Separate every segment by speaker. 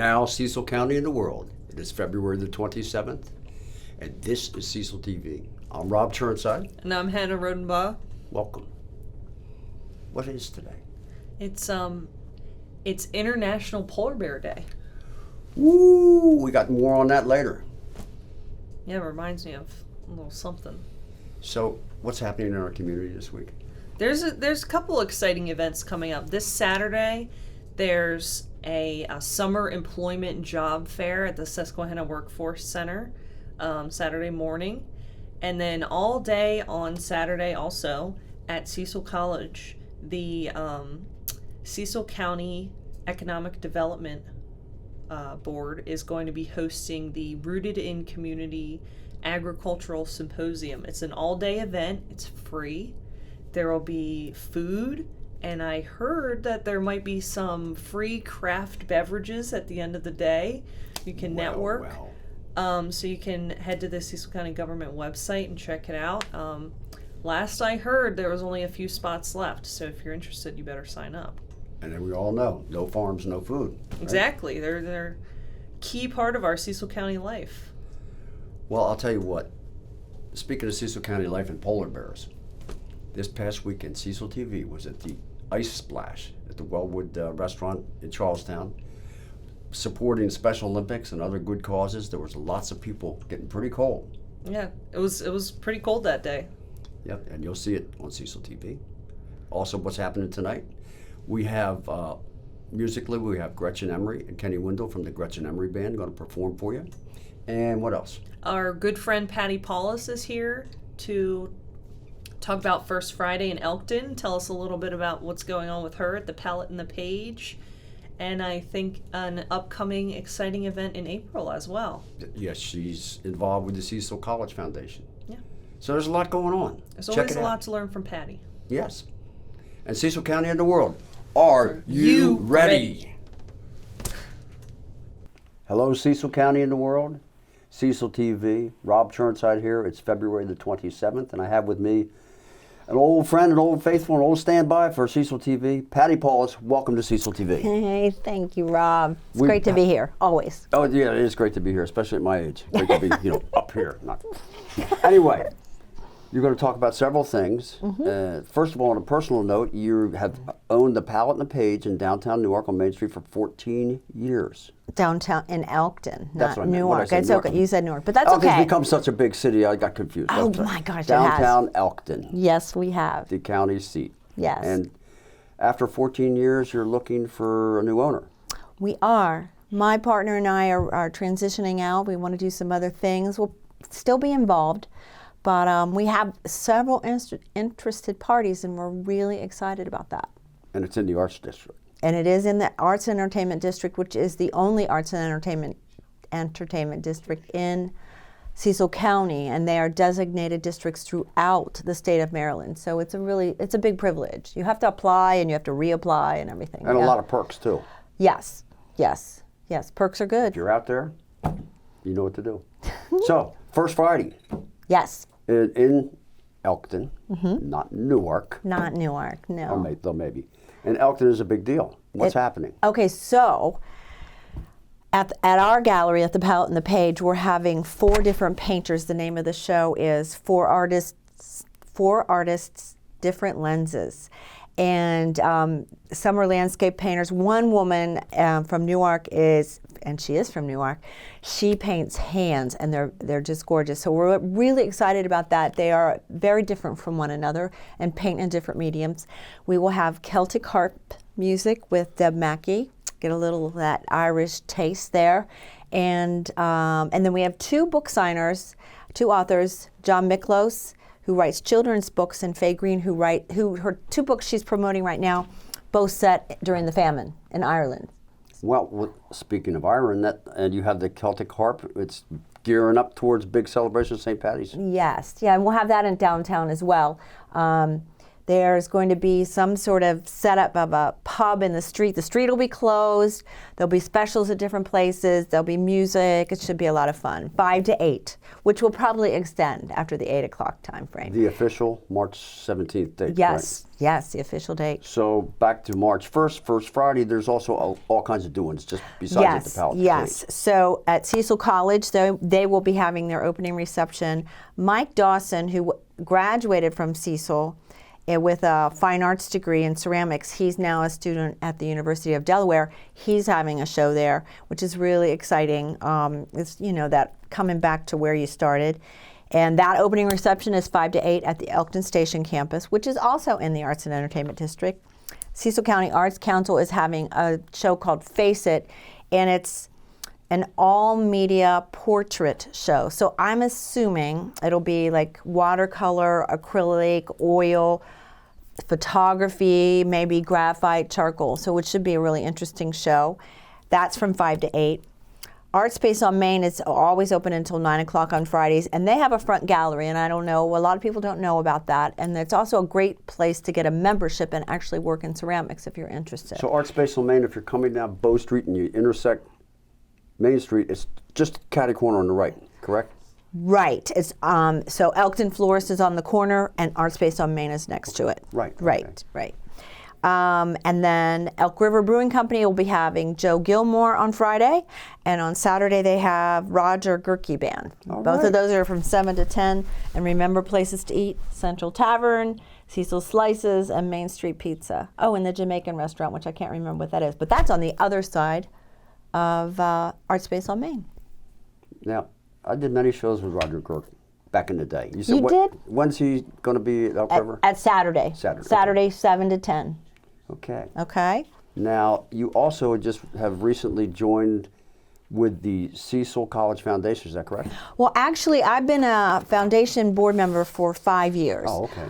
Speaker 1: now Cecil County in the world. It is February the 27th, and this is Cecil TV. I'm Rob Turnside.
Speaker 2: And I'm Hannah Rodenbaugh.
Speaker 1: Welcome. What is today?
Speaker 2: It's International Polar Bear Day.
Speaker 1: Woo! We got more on that later.
Speaker 2: Yeah, it reminds me of a little something.
Speaker 1: So, what's happening in our community this week?
Speaker 2: There's a couple exciting events coming up. This Saturday, there's a summer employment job fair at the Susquehanna Workforce Center, Saturday morning. And then all day on Saturday also at Cecil College, the Cecil County Economic Development Board is going to be hosting the Rooted in Community Agricultural Symposium. It's an all-day event. It's free. There will be food, and I heard that there might be some free craft beverages at the end of the day. You can network. So you can head to the Cecil County government website and check it out. Last I heard, there was only a few spots left, so if you're interested, you better sign up.
Speaker 1: And then we all know, no farms, no food. Right?
Speaker 2: Exactly. They're a key part of our Cecil County life.
Speaker 1: Well, I'll tell you what. Speaking of Cecil County life and polar bears, this past weekend, Cecil TV was at the Ice Splash at the Wellwood restaurant in Charlestown, supporting Special Olympics and other good causes. There was lots of people getting pretty cold.
Speaker 2: Yeah, it was pretty cold that day.
Speaker 1: Yep, and you'll see it on Cecil TV. Also, what's happening tonight? We have, musically, we have Gretchen Emery and Kenny Wendell from the Gretchen Emery Band going to perform for you. And what else? Our
Speaker 2: good friend Patti Paulus is here to talk about First Friday in Elkton, tell us a little bit about what's going on with her at the Palette and the Page, and I think an upcoming exciting event in April as well.
Speaker 1: Yes, she's involved with the Cecil College Foundation.
Speaker 2: Yeah.
Speaker 1: So there's a lot going on.
Speaker 2: There's always a lot to learn from Patti.
Speaker 1: Yes. And Cecil County and the world, are you ready? Hello, Cecil County and the world. Cecil TV, Rob Turnside here. It's February the 27th, and I have with me an old friend, an old faithful, an old standby for Cecil TV, Patti Paulus. Welcome to Cecil TV.
Speaker 3: Hey, thank you, Rob. It's great to be here, always.
Speaker 1: Oh, yeah, it is great to be here, especially at my age. Great to be, up here. Anyway, you're going to talk about several things. Mm-hmm. First of all, on a personal note, you have owned the Palette and the Page in downtown Newark on Main Street for 14 years.
Speaker 3: Downtown in Elkton,
Speaker 1: that's
Speaker 3: not Newark. It's okay. You said Newark, but that's okay.
Speaker 1: Elkton's become such a big city, I got confused.
Speaker 3: Oh my gosh,
Speaker 1: Downtown
Speaker 3: it has.
Speaker 1: Elkton.
Speaker 3: Yes, we have.
Speaker 1: The county seat.
Speaker 3: Yes.
Speaker 1: And after 14 years, you're looking for a new owner.
Speaker 3: We are. My partner and I are transitioning out. We want to do some other things. We'll still be involved, but we have several interested parties, and we're really excited about that.
Speaker 1: And it's in the Arts District.
Speaker 3: And it is in the Arts and Entertainment District, which is the only Arts and Entertainment District in Cecil County, and they are designated districts throughout the state of Maryland. So it's a big privilege. You have to apply and you have to reapply and everything.
Speaker 1: And a lot of perks too.
Speaker 3: Yes. Perks are good.
Speaker 1: If you're out there, you know what to do. So, First Friday.
Speaker 3: Yes.
Speaker 1: In Elkton, not Newark.
Speaker 3: Not Newark, no.
Speaker 1: Or maybe. And Elkton is a big deal. What's happening?
Speaker 3: Okay, so at our gallery at the Palette and the Page, we're having 4 different painters. The name of the show is Four Artists, Different Lenses. And some are landscape painters. One woman from Newark she is from Newark, she paints hands, and they're just gorgeous. So we're really excited about that. They are very different from one another and paint in different mediums. We will have Celtic harp music with Deb Mackey, get a little of that Irish taste there. And then we have 2 book signers, 2 authors, John Miklos, who writes children's books, and Faye Green, who her 2 books she's promoting right now, both set during the famine in Ireland.
Speaker 1: Well, speaking of Ireland, and you have the Celtic harp. It's gearing up towards big celebration of St. Patty's.
Speaker 3: Yes, yeah, and we'll have that in downtown as well. There's going to be some sort of setup of a pub in the street. The street will be closed. There'll be specials at different places. There'll be music. It should be a lot of fun. 5 to 8, which will probably extend after the 8 o'clock time frame.
Speaker 1: The official March 17th date.
Speaker 3: Yes,
Speaker 1: right?
Speaker 3: yes, the official date.
Speaker 1: So back to March 1st, first Friday, there's also all kinds of doings just besides at the Palette.
Speaker 3: Yes. So at Cecil College, they will be having their opening reception. Mike Dawson, who graduated from Cecil with a fine arts degree in ceramics, he's now a student at the University of Delaware. He's having a show there, which is really exciting. It's, that coming back to where you started. And that opening reception is 5 to 8 at the Elkton Station campus, which is also in the Arts and Entertainment District. Cecil County Arts Council is having a show called Face It, and it's an all-media portrait show. So I'm assuming it'll be like watercolor, acrylic, oil, photography, maybe graphite, charcoal. So it should be a really interesting show. That's from 5 to 8. Art Space on Main is always open until 9 o'clock on Fridays, and they have a front gallery, and I don't know, a lot of people don't know about that, and it's also a great place to get a membership and actually work in ceramics if you're interested.
Speaker 1: So Art Space on Main, if you're coming down Bow Street and you intersect Main Street, it's just catty corner on the right, correct?
Speaker 3: Right. It's so Elkton Florist is on the corner, and Art Space on Main is next to it.
Speaker 1: Right.
Speaker 3: Right.
Speaker 1: Okay.
Speaker 3: Right. And then Elk River Brewing Company will be having Joe Gilmore on Friday, and on Saturday they have Roger Gerke Band. Both of those are from 7 to 10. And remember places to eat: Central Tavern, Cecil Slices, and Main Street Pizza. Oh, and the Jamaican restaurant, which I can't remember what that is, but that's on the other side of Art Space on Main.
Speaker 1: Now, I did many shows with Roger Gerke back in the day.
Speaker 3: You did?
Speaker 1: When's he going to be at Elk River?
Speaker 3: At Saturday. Saturday, 7 to 10.
Speaker 1: Okay.
Speaker 3: Okay.
Speaker 1: Now, you also just have recently joined with the Cecil College Foundation, is that correct?
Speaker 3: Well, actually, I've been a foundation board member for 5 years.
Speaker 1: Oh, okay.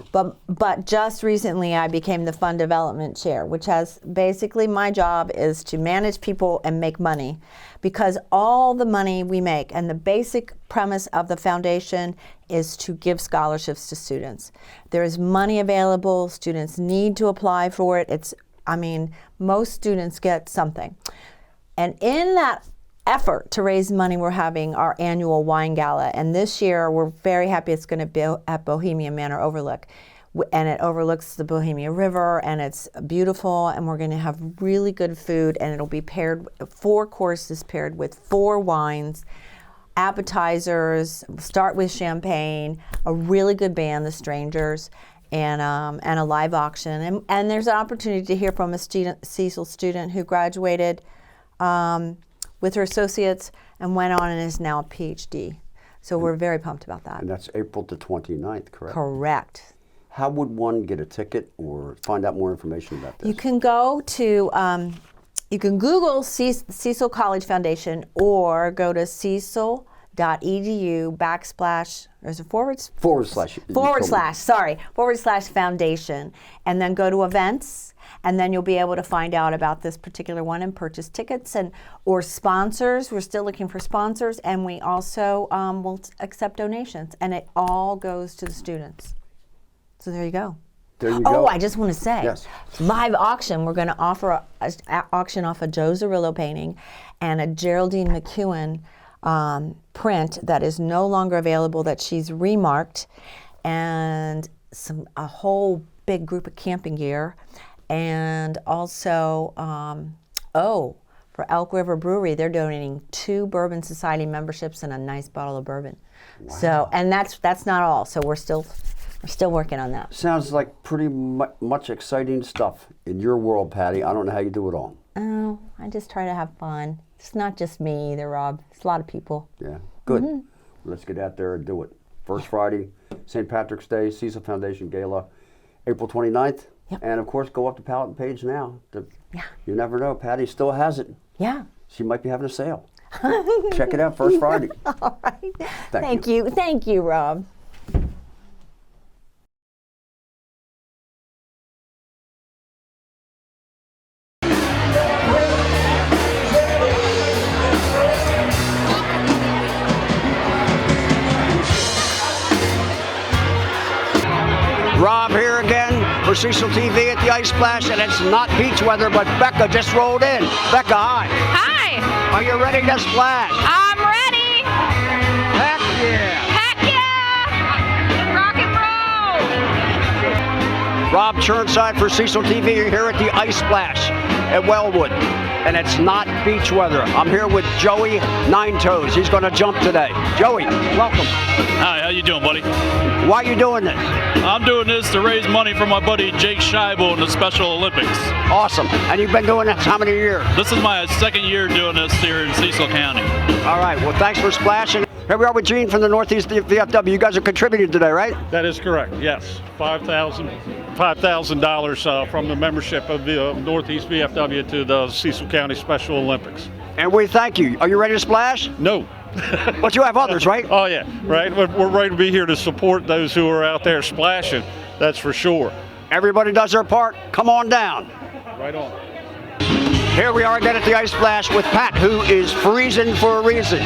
Speaker 3: But just recently I became the fund development chair, which has basically my job is to manage people and make money, because all the money we make, and the basic premise of the foundation is to give scholarships to students. There is money available, students need to apply for it. Most students get something. And in that effort to raise money, we're having our annual wine gala, and this year we're very happy it's going to be at Bohemian Manor Overlook, and it overlooks the Bohemia River, and it's beautiful, and we're going to have really good food, and it'll be paired 4 courses paired with 4 wines, appetizers, start with champagne, a really good band, the Strangers, and a live auction, and there's an opportunity to hear from a Cecil student who graduated with her associates and went on and is now a PhD. So we're very pumped about that.
Speaker 1: And that's April the 29th, correct?
Speaker 3: Correct.
Speaker 1: How would one get a ticket or find out more information about this?
Speaker 3: You can go to, you can Google Cecil College Foundation, or go to cecil.edu / there's a / foundation, and then go to events, and then you'll be able to find out about this particular one and purchase tickets or sponsors. We're still looking for sponsors, and we also will accept donations, and it all goes to the students. So there you go.
Speaker 1: There you go.
Speaker 3: Oh, I just want to say,
Speaker 1: yes.
Speaker 3: Live auction. We're going to offer an auction off a Joe Zarillo painting and a Geraldine McEwen print that is no longer available, that she's remarked, and a whole big group of camping gear, and also for Elk River Brewery, they're donating 2 Bourbon Society memberships and a nice bottle of bourbon. Wow. So, and that's not all. So we're still working on that.
Speaker 1: Sounds like pretty much exciting stuff in your world, Patti. I don't know how you do it all.
Speaker 3: Oh, I just try to have fun. It's not just me either, Rob. It's a lot of people.
Speaker 1: Yeah, good. Mm-hmm. Let's get out there and do it. First Friday, St. Patrick's Day, Cecil Foundation Gala, April 29th.
Speaker 3: Yep.
Speaker 1: And of course, go up to Palette page now.
Speaker 3: Yeah.
Speaker 1: You never know. Patti still has it.
Speaker 3: Yeah.
Speaker 1: She might be having a sale. Check it out, First Friday.
Speaker 3: All right. Thank you. Thank you, Rob.
Speaker 1: Rob here again for Cecil TV at the Ice Splash, and it's not beach weather, but Becca just rolled in. Becca, hi.
Speaker 4: Hi,
Speaker 1: Are you ready to splash?
Speaker 4: I'm ready.
Speaker 1: Heck yeah.
Speaker 4: Heck yeah! Rock and roll.
Speaker 1: Rob Churnside for Cecil TV. You're here at the Ice Splash at Wellwood, and it's not beach weather. I'm here with Joey Nine Toes. He's going to jump today. Joey, welcome.
Speaker 5: Hi, how you doing, buddy?
Speaker 1: Why are you doing this?
Speaker 5: I'm doing this to raise money for my buddy Jake Scheibel in the Special Olympics.
Speaker 1: Awesome. And you've been doing this how many years?
Speaker 5: This is my second year doing this here in Cecil County.
Speaker 1: All right. Well, thanks for splashing. Here we are with Gene from the Northeast VFW. You guys are contributing today, right?
Speaker 6: That is correct, yes. $5,000 from the membership of the Northeast VFW to the Cecil County Special Olympics.
Speaker 1: And we thank you. Are you ready to splash?
Speaker 6: No.
Speaker 1: But you have others, right?
Speaker 6: Oh, yeah, right. We're ready to be here to support those who are out there splashing, that's for sure.
Speaker 1: Everybody does their part. Come on down.
Speaker 6: Right on.
Speaker 1: Here we are again at the Ice Splash with Pat, who is freezing for a reason.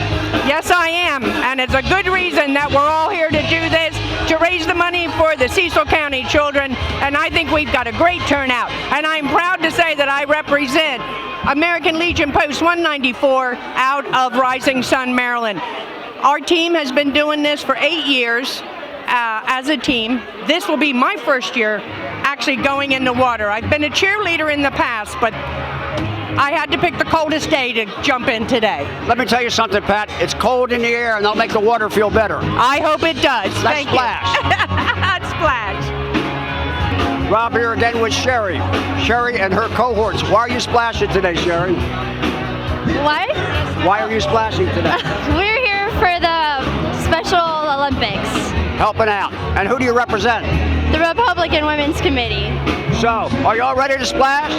Speaker 7: Yes, I am, and it's a good reason that we're all here to do this, to raise the money for the Cecil County children, and I think we've got a great turnout. And I'm proud to say that I represent American Legion Post 194 out of Rising Sun, Maryland. Our team has been doing this for 8 years as a team. This will be my first year actually going in the water. I've been a cheerleader in the past, but I had to pick the coldest day to jump in today.
Speaker 1: Let me tell you something, Pat. It's cold in the air, and that'll make the water feel better.
Speaker 7: I hope it does.
Speaker 1: Let's
Speaker 7: Thank
Speaker 1: splash.
Speaker 7: you. Let's splash.
Speaker 1: Rob here again with Sherry. Sherry and her cohorts. Why are you splashing today, Sherry?
Speaker 8: What?
Speaker 1: Why are you splashing today?
Speaker 8: We're here for the Special Olympics,
Speaker 1: Helping out. And who do you represent?
Speaker 8: the Republican Women's Committee.
Speaker 1: So, are y'all ready to splash?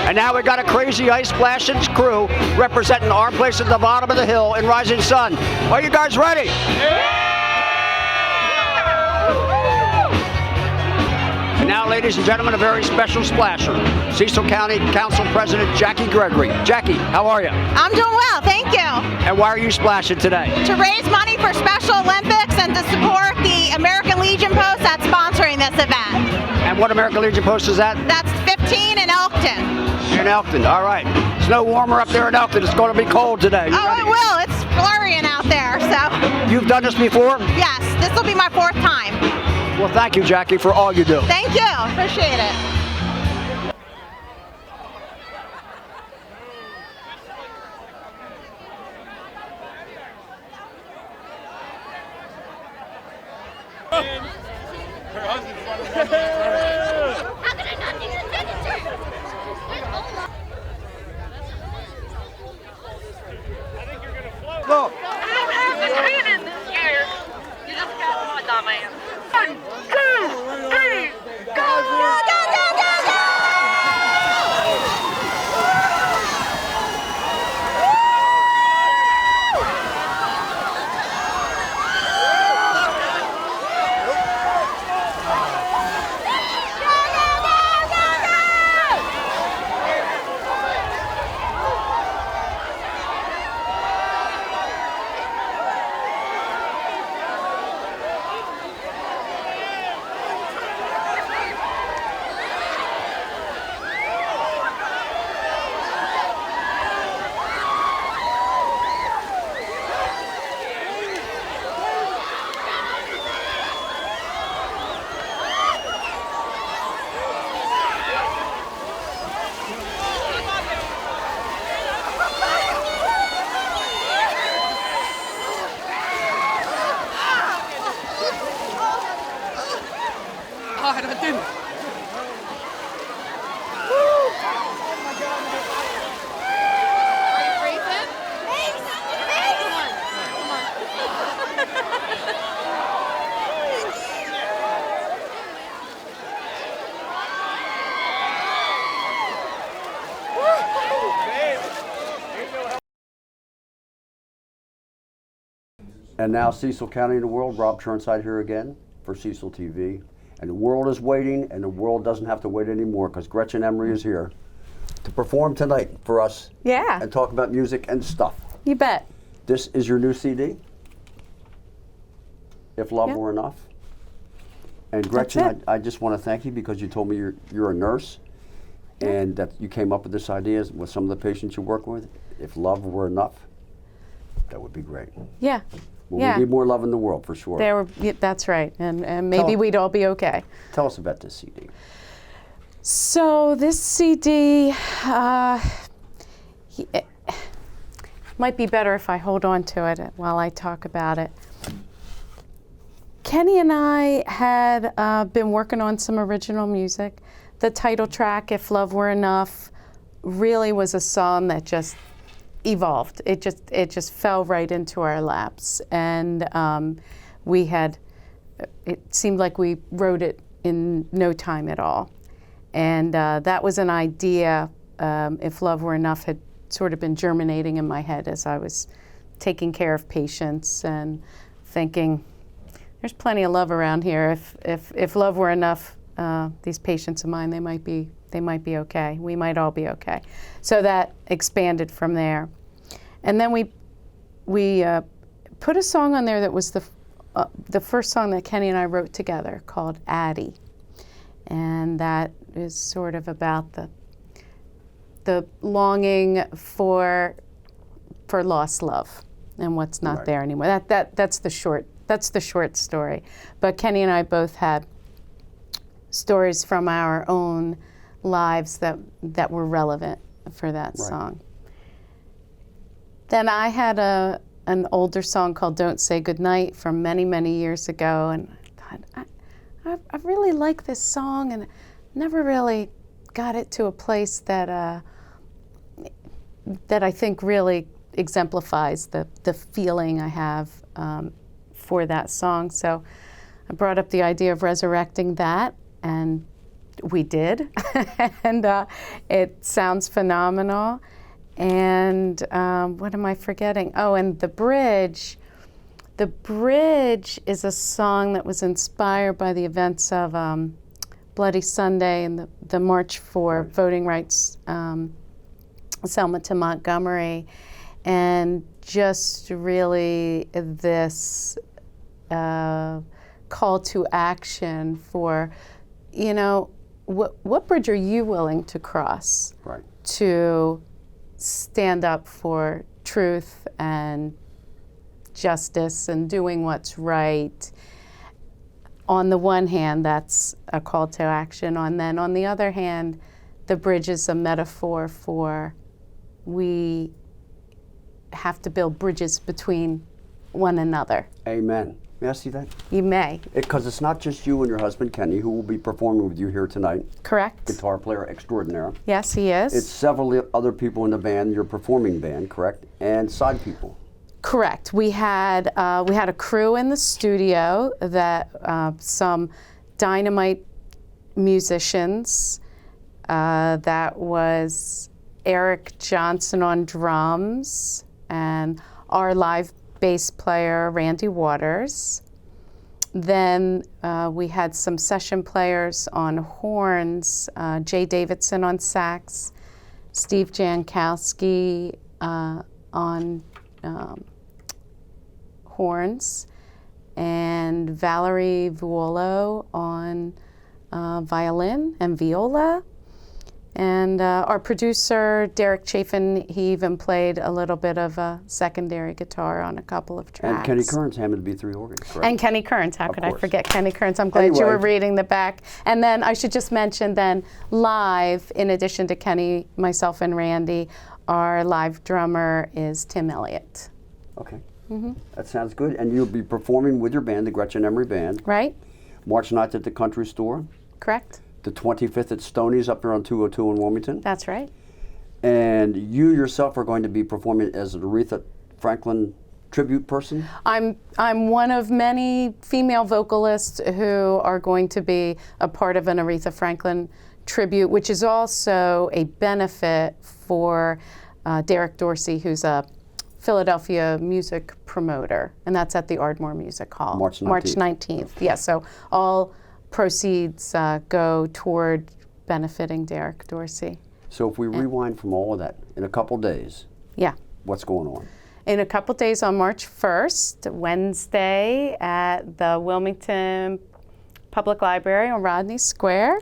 Speaker 1: And now we got a crazy Ice Splashing crew representing our place at the bottom of the hill in Rising Sun. Are you guys ready? And now, ladies and gentlemen, a very special splasher. Cecil County Council President Jackie Gregory. Jackie, how are you?
Speaker 9: I'm doing well, thank you.
Speaker 1: And why are you splashing today?
Speaker 9: To raise money for Special Olympics and to support the American Legion Post that's sponsoring this event.
Speaker 1: And what American Legion Post is that?
Speaker 9: That's 15 in Elkton.
Speaker 1: In Elkton, all right. It's no warmer up there in Elkton. It's going to be cold today. You
Speaker 9: Oh,
Speaker 1: ready?
Speaker 9: it will. It's flurrying out there, so
Speaker 1: You've done this before?
Speaker 9: yes, this will be my 4th time.
Speaker 1: Well, thank you, Jackie, for all you do.
Speaker 9: Thank you. Appreciate it.
Speaker 1: Look. And now Cecil County and the world. Rob Churnside here again for Cecil TV. And the world is waiting, and the world doesn't have to wait anymore because Gretchen Emery is here to perform tonight for us.
Speaker 3: Yeah.
Speaker 1: And talk about music and stuff.
Speaker 3: You bet.
Speaker 1: This is your new CD? If Love Were Enough. And Gretchen,
Speaker 3: it.
Speaker 1: I just want to thank you because you told me you're a nurse and that you came up with this idea with some of the patients you work with. If love were enough, that would be great.
Speaker 10: Yeah.
Speaker 1: Well,
Speaker 10: yeah.
Speaker 1: we need more love in the world for sure.
Speaker 10: That's right. And maybe we'd all be okay.
Speaker 1: Tell us about this CD.
Speaker 10: So this CD, it might be better if I hold on to it while I talk about it. Kenny and I had been working on some original music. The title track, If Love Were Enough, really was a song that just evolved. It just fell right into our laps. And it seemed like we wrote it in no time at all. And that was an idea, If Love Were Enough, had sort of been germinating in my head as I was taking care of patients and thinking, there's plenty of love around here. If love were enough, these patients of mine, they might be okay. We might all be okay. So that expanded from there. And then we put a song on there that was the first song that Kenny and I wrote together called Addie. And that is sort of about the longing for lost love and what's not there anymore. That's the short story. But Kenny and I both had stories from our own lives that were relevant for that song. Then I had an older song called Don't Say Goodnight from many, many years ago, and I thought, I really like this song and never really got it to a place that I think really exemplifies the feeling I have for that song. So I brought up the idea of resurrecting that, and we did. And it sounds phenomenal. And what am I forgetting? Oh, and The Bridge. The Bridge is a song that was inspired by the events of Bloody Sunday and the March for Voting Rights, Selma to Montgomery, and just really this call to action for, what bridge are you willing to cross to stand up for truth and justice and doing what's right? On the one hand, that's a call to action. And then on the other hand, the bridge is a metaphor for we have to build bridges between one another.
Speaker 1: Amen. May I see that?
Speaker 10: You may.
Speaker 1: Because it's not just you and your husband, Kenny, who will be performing with you here tonight.
Speaker 10: Correct.
Speaker 1: Guitar player extraordinaire.
Speaker 10: Yes, he is.
Speaker 1: It's several other people in the band, your performing band, correct? And side people.
Speaker 10: Correct. We had a crew in the studio that some dynamite musicians. That was Eric Johnson on drums and our live bass player, Randy Waters. Then we had some session players on horns, Jay Davidson on sax, Steve Jankowski on horns, and Valerie Vuolo on violin and viola. And our producer, Derek Chafin, he even played a little bit of a secondary guitar on a couple of tracks.
Speaker 1: And Kenny Kearns Hammond B3 organ, correct?
Speaker 10: And Kenny Kearns, how could I forget Kenny Kearns? I'm glad you were reading the back. And then I should just mention then live, in addition to Kenny, myself, and Randy, our live drummer is Tim Elliott.
Speaker 1: Okay. That sounds good. And you'll be performing with your band, the Gretchen Emery Band.
Speaker 10: Right.
Speaker 1: March 9th at the Country Store.
Speaker 10: Correct.
Speaker 1: The 25th at Stoney's up there on 202 in Wilmington.
Speaker 10: That's right.
Speaker 1: And you yourself are going to be performing as an Aretha Franklin tribute person?
Speaker 10: I'm one of many female vocalists who are going to be a part of an Aretha Franklin tribute, which is also a benefit for Derek Dorsey, who's a Philadelphia music promoter, and that's at the Ardmore Music Hall.
Speaker 1: March 19th.
Speaker 10: March 19th, yeah, so all proceeds go toward benefiting Derek Dorsey.
Speaker 1: So if we rewind from all of that in a couple days,
Speaker 10: yeah,
Speaker 1: what's going on?
Speaker 10: in a couple days on March 1st, Wednesday, at the Wilmington Public Library on Rodney Square,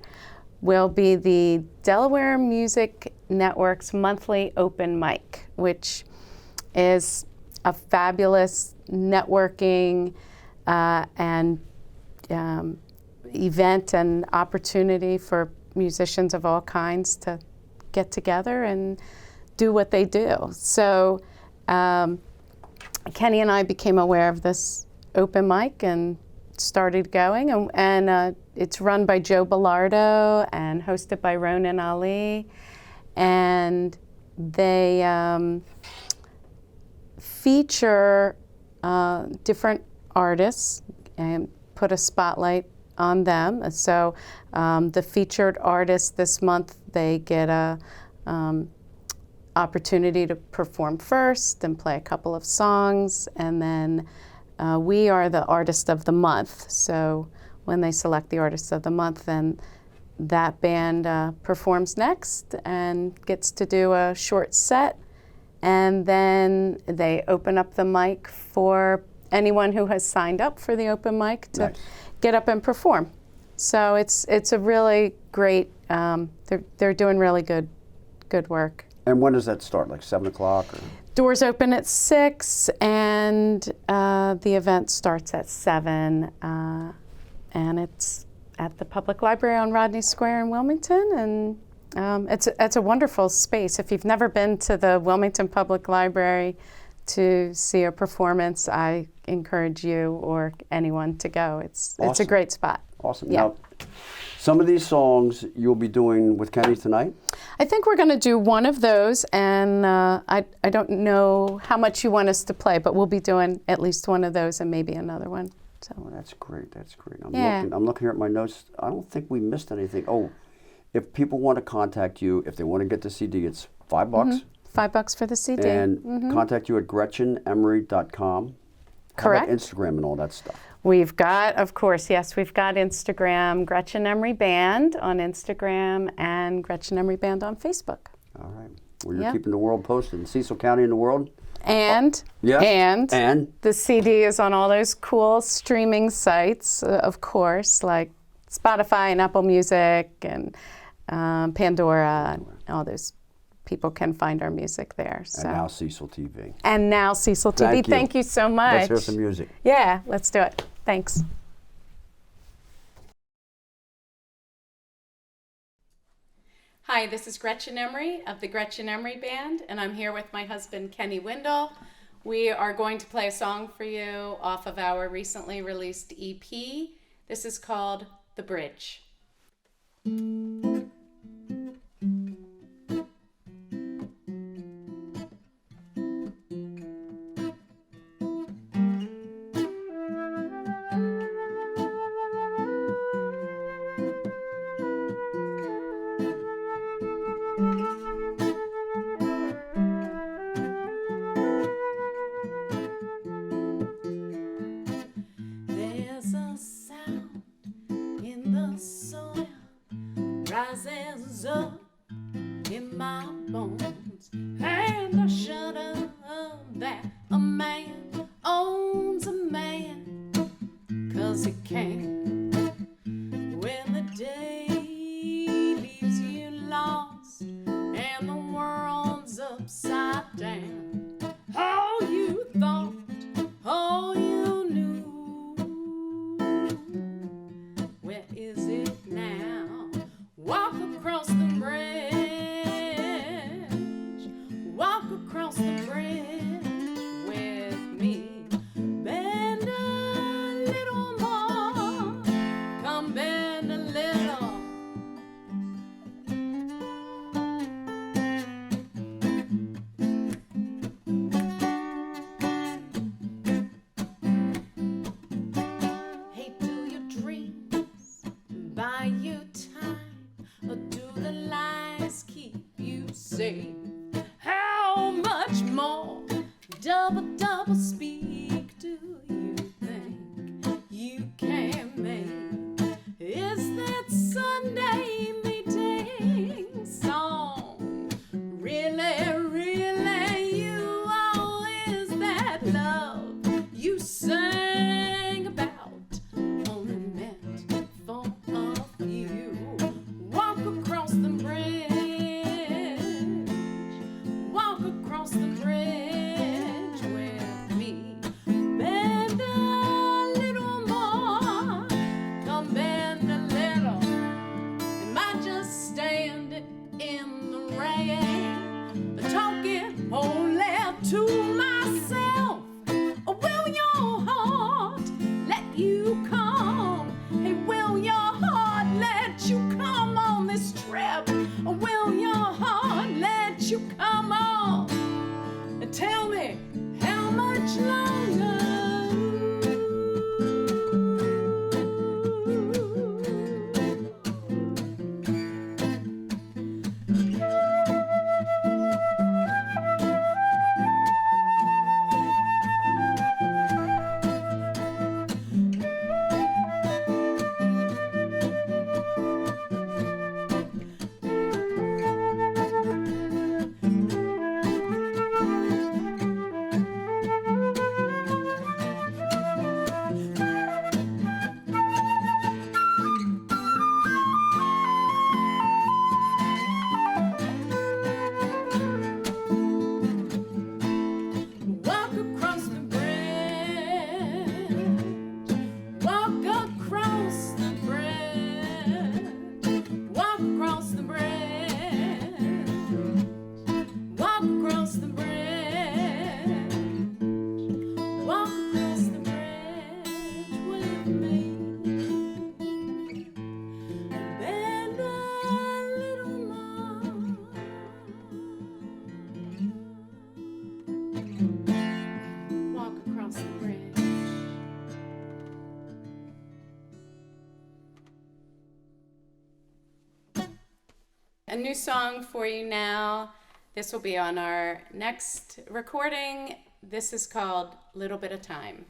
Speaker 10: will be the Delaware Music Network's monthly open mic, which is a fabulous networking and event and opportunity for musicians of all kinds to get together and do what they do. So Kenny and I became aware of this open mic and started going, and it's run by Joe Bellardo and hosted by Ronan Ali, and they feature different artists and put a spotlight on them. So the featured artists this month, they get a opportunity to perform first and play a couple of songs, and then we are the artist of the month. So when they select the artist of the month, then that band performs next and gets to do a short set, and then they open up the mic for anyone who has signed up for the open mic to get up and perform. So it's a really great, they're doing really good work.
Speaker 1: And when does that start, like 7 o'clock? Or?
Speaker 10: Doors open at 6, and the event starts at 7, and it's at the Public Library on Rodney Square in Wilmington, and it's a wonderful space. If you've never been to the Wilmington Public Library to see a performance, I encourage you or anyone to go. It's a great spot.
Speaker 1: Awesome.
Speaker 10: Yeah.
Speaker 1: Now, some of these songs you'll be doing with Kenny tonight?
Speaker 10: I think we're going to do one of those, and I don't know how much you want us to play, but we'll be doing at least one of those and maybe another one. So.
Speaker 1: Oh, that's great. That's great.
Speaker 10: I'm
Speaker 1: looking here at my notes. I don't think we missed anything. Oh, if people want to contact you, if they want to get the CD, it's $5.
Speaker 10: Mm-hmm. $5 for the CD.
Speaker 1: And contact you at GretchenEmery.com.
Speaker 10: Correct.
Speaker 1: How about Instagram and all that stuff?
Speaker 10: We've got, of course, yes, we've got Instagram, Gretchen Emery Band on Instagram, and Gretchen Emery Band on Facebook.
Speaker 1: All right. Well, you're keeping the world posted in Cecil County and the world.
Speaker 10: And,
Speaker 1: and
Speaker 10: the CD is on all those cool streaming sites, of course, like Spotify and Apple Music and Pandora, and all those people can find our music there. So.
Speaker 1: And now Cecil TV.
Speaker 10: And now Cecil TV. Thank you so much.
Speaker 1: Let's hear some music.
Speaker 10: Yeah, let's do it. Thanks. Hi, this is Gretchen Emery of the Gretchen Emery Band, and I'm here with my husband, Kenny Windle. We are going to play a song for you off of our recently released EP. This is called The Bridge.
Speaker 11: Rises up in my bones, and I shudder that a man owns a man, 'cause he can. When the day leaves you lost and the world's upside down, all you thought, all you knew, where is it now? Walk across the bridge, walk across the bridge with me. Bend a little more, come bend a little. Hey, do your dreams buy you time? Or do the lies keep you safe? How much more double speak do you think you can make? Is that Sunday meeting song really, really you? Or is you come on and tell me how much longer?
Speaker 10: A new song for you now. This will be on our next recording. This is called Little Bit of Time.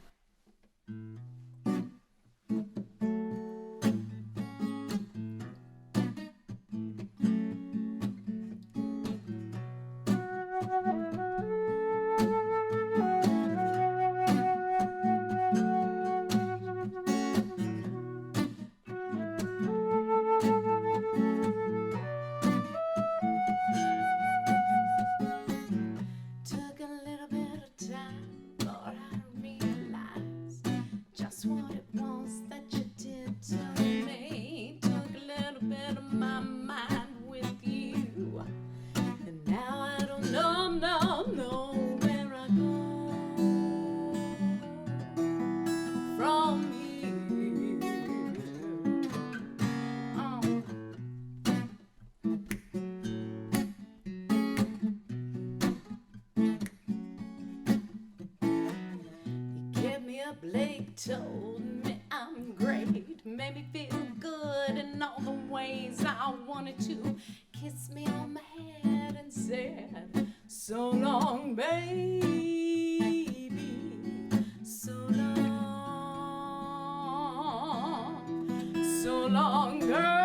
Speaker 11: Blake told me I'm great, made me feel good in all the ways I wanted to. Kissed me on my head and said, so long, baby, so long, girl.